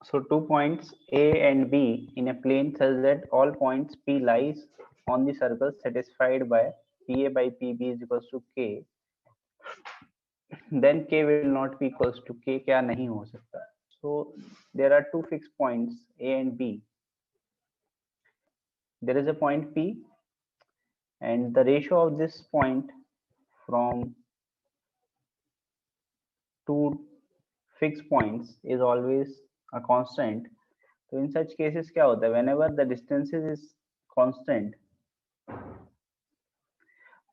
So 2 points A and B in a plane such that all points P lies on the circle satisfied by PA by PB is equals to K. Then K will not be equals to K. क्या नहीं हो सकता? So there are two fixed points A and B. There is a point P, and the ratio of this point from two fixed points is always a constant. तो in such cases क्या होता है? Whenever the distances is constant,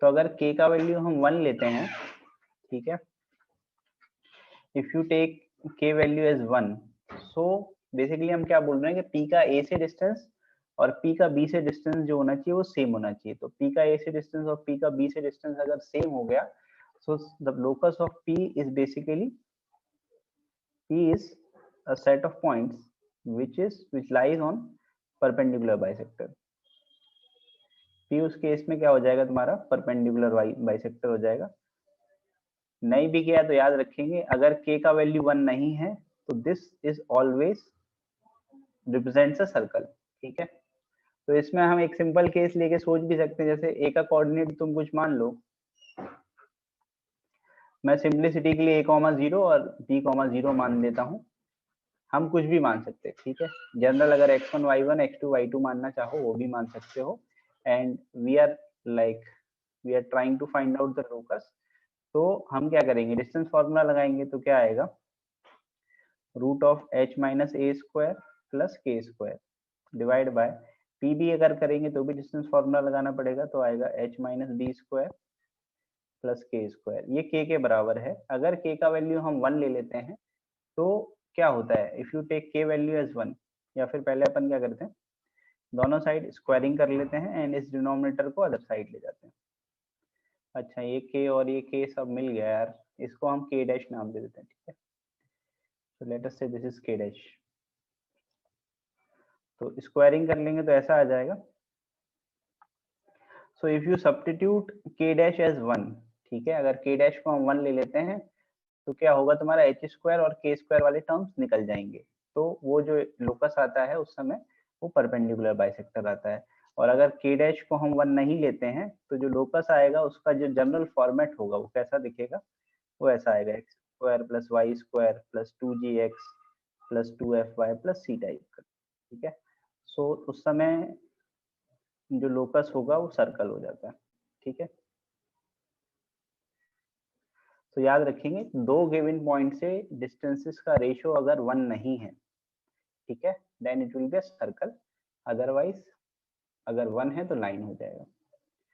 तो अगर k का value हम 1 लेते हैं, ठीक है, if you take k value as 1, so basically हम क्या बोल रहे हैं कि p का a से डिस्टेंस और p का b से डिस्टेंस जो होना चाहिए वो सेम होना चाहिए. तो p का a से डिस्टेंस और p का b से डिस्टेंस अगर सेम हो गया, so the locus of p is basically P is a set of points which lies on perpendicular bisector. P उस केस में क्या हो जाएगा तुम्हारा? परपेंडिकुलर बाइसेक्टर हो जाएगा. नहीं भी किया तो याद रखेंगे, अगर k का वैल्यू 1 नहीं है तो this is always represents a circle. ठीक है, तो इसमें हम एक सिंपल केस लेके सोच भी सकते हैं. जैसे a का कोऑर्डिनेट तुम कुछ मान लो, मैं सिंपलिसिटी के लिए a,0 और b,0 मान लेता हूं. हम कुछ भी मान सकते हैं, ठीक है. जनरल अगर x1 y1 x2 y2 मानना चाहो वो भी मान सकते हो. And we are trying to find out the locus. तो हम क्या करेंगे? डिस्टेंस फॉर्मूला लगाएंगे. तो क्या आएगा? Root of h minus a square plus k square divide by P B. अगर करेंगे तो भी डिस्टेंस फॉर्मूला लगाना पड़ेगा. तो आएगा h minus B square plus k square. ये k के बराबर है. अगर k का वैल्यू हम 1 ले लेते हैं तो क्या होता है? If you take k value as 1, या फिर पहले अपन क्या करते हैं, दोनों साइड स्क्वायरिंग कर लेते हैं एंड इस डिनोमिनेटर को अदर साइड ले जाते हैं. अच्छा, ये k और ये k सब मिल गया यार, इसको हम k डैश नाम दे देते हैं. ठीक है, तो let us say this is k dash. तो स्क्वायरिंग कर लेंगे तो ऐसा आ जाएगा. So if you substitute k dash as 1, ठीक है, अगर k डैश को हम 1 ले लेते हैं तो क्या होगा? तुम्हारा h स्क्वायर और k स्क्वायर वाले टर्म्स निकल जाएंगे. तो वो जो लोकस आता है उस समय वो परपेंडिकुलर बाइसेक्टर आता है. और अगर k डैश को हम 1 नहीं लेते हैं तो जो लोकस आएगा उसका जो जनरल फॉर्मेट होगा वो कैसा दिखेगा? वो ऐसा आएगा, x square plus Y square plus 2gx plus 2fy plus c type का. ठीक है, सो उस समय जो लोकस होगा वो सर्कल हो जाता है. ठीक है, तो याद रखेंगे दो गिवन पॉइंट से डिस्टेंसेस का रेशियो अगर 1 नहीं है, ठीक है, then it will be a circle. Otherwise अगर 1 है तो लाइन हो जाएगा.